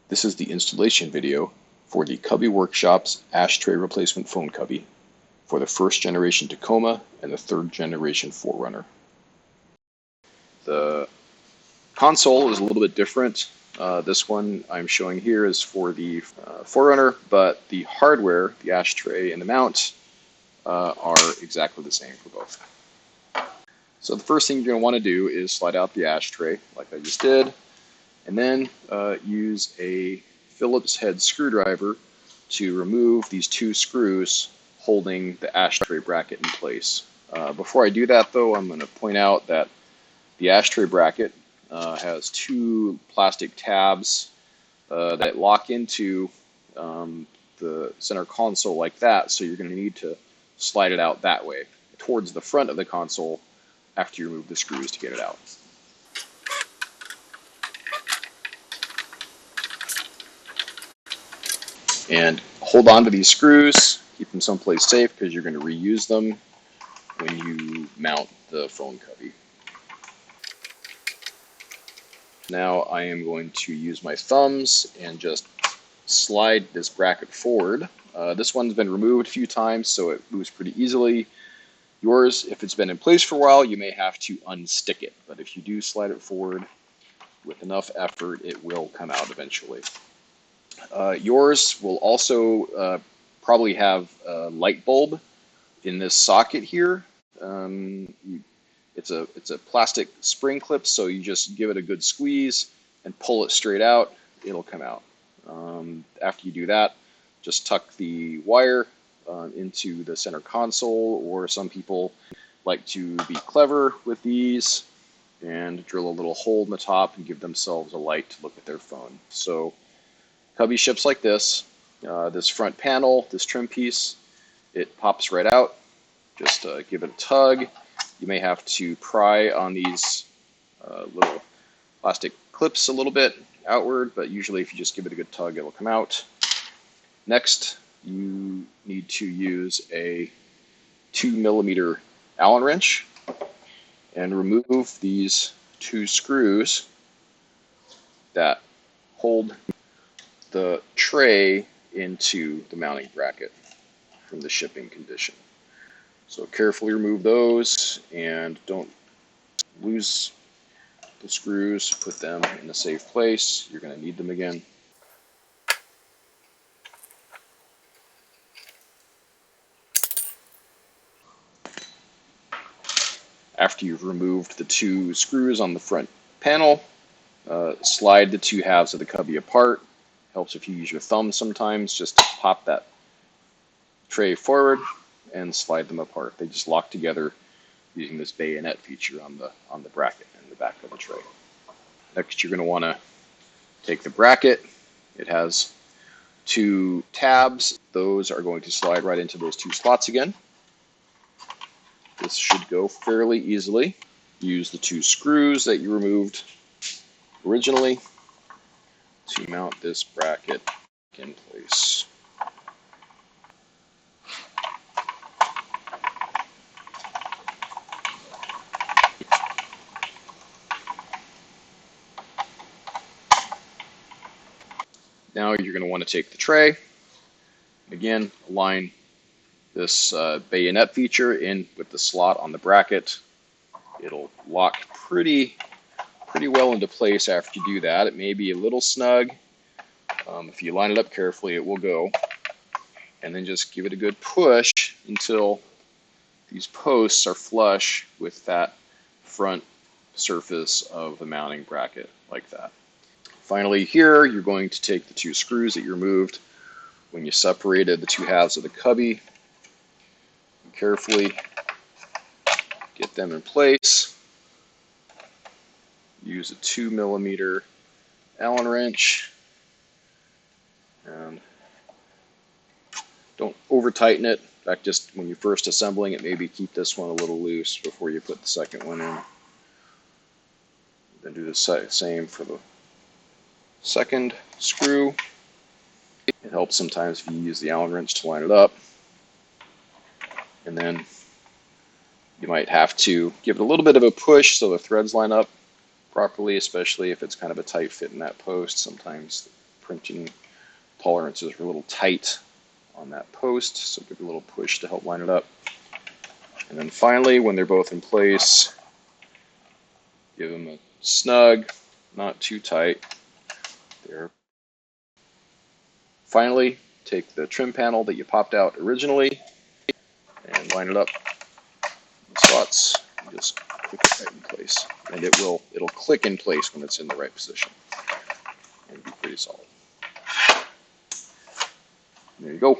This is the installation video for the CubbyWorkshop's Ashtray replacement phone cubby for the first generation Tacoma and the third generation 4Runner. The console is a little bit different. This one I'm showing here is for the 4Runner, but the hardware, the ashtray and the mount, are exactly the same for both. So the first thing you're going to want to do is slide out the ashtray like I just did, and then use a Phillips head screwdriver to remove these two screws holding the ashtray bracket in place. Before I do that though, I'm going to point out that the ashtray bracket has two plastic tabs that lock into the center console like that, so you're going to need to slide it out that way towards the front of the console after you remove the screws to get it out. And hold on to these screws, keep them someplace safe because you're going to reuse them when you mount the phone cubby. Now I am going to use my thumbs and just slide this bracket forward. This one's been removed a few times, so it moves pretty easily. Yours, if it's been in place for a while, you may have to unstick it, but if you do slide it forward with enough effort, it will come out eventually. Yours will also probably have a light bulb in this socket here. It's a plastic spring clip, so you just give it a good squeeze and pull it straight out. It'll come out. After you do that, just tuck the wire into the center console, or some people like to be clever with these and drill a little hole in the top and give themselves a light to look at their phone. So cubby ships like this. This front panel, this trim piece, it pops right out. Just give it a tug. You may have to pry on these little plastic clips a little bit outward, but usually if you just give it a good tug, it'll come out. Next, you need to use a 2mm Allen wrench and remove these two screws that hold the tray into the mounting bracket from the shipping condition. So carefully remove those and don't lose the screws. Put them in a safe place. You're going to need them again. After you've removed the two screws on the front panel, slide the two halves of the cubby apart. Helps if you use your thumb sometimes, just to pop that tray forward and slide them apart. They just lock together using this bayonet feature on the bracket in the back of the tray. Next, you're going to want to take the bracket. It has two tabs. Those are going to slide right into those two slots again. This should go fairly easily. Use the two screws that you removed originally to mount this bracket in place. Now you're going to want to take the tray. Again, align this bayonet feature in with the slot on the bracket. It'll lock pretty well into place after you do that. It may be a little snug. If you line it up carefully, it will go. And then just give it a good push until these posts are flush with that front surface of the mounting bracket, like that. Finally here, you're going to take the two screws that you removed when you separated the two halves of the cubby. Carefully get them in place. Use a 2mm Allen wrench. And don't over tighten it. In fact, just when you're first assembling it, maybe keep this one a little loose before you put the second one in. Then do the same for the second screw. It helps sometimes if you use the Allen wrench to line it up. And then you might have to give it a little bit of a push so the threads line up properly, especially if it's kind of a tight fit in that post. Sometimes printing tolerances are a little tight on that post, so give it a little push to help line it up. And then finally, when they're both in place, give them a snug, not too tight. There. Finally, take the trim panel that you popped out originally and line it up in the slots. And just click it right in place, and it'll click in place when it's in the right position and be pretty solid. There you go.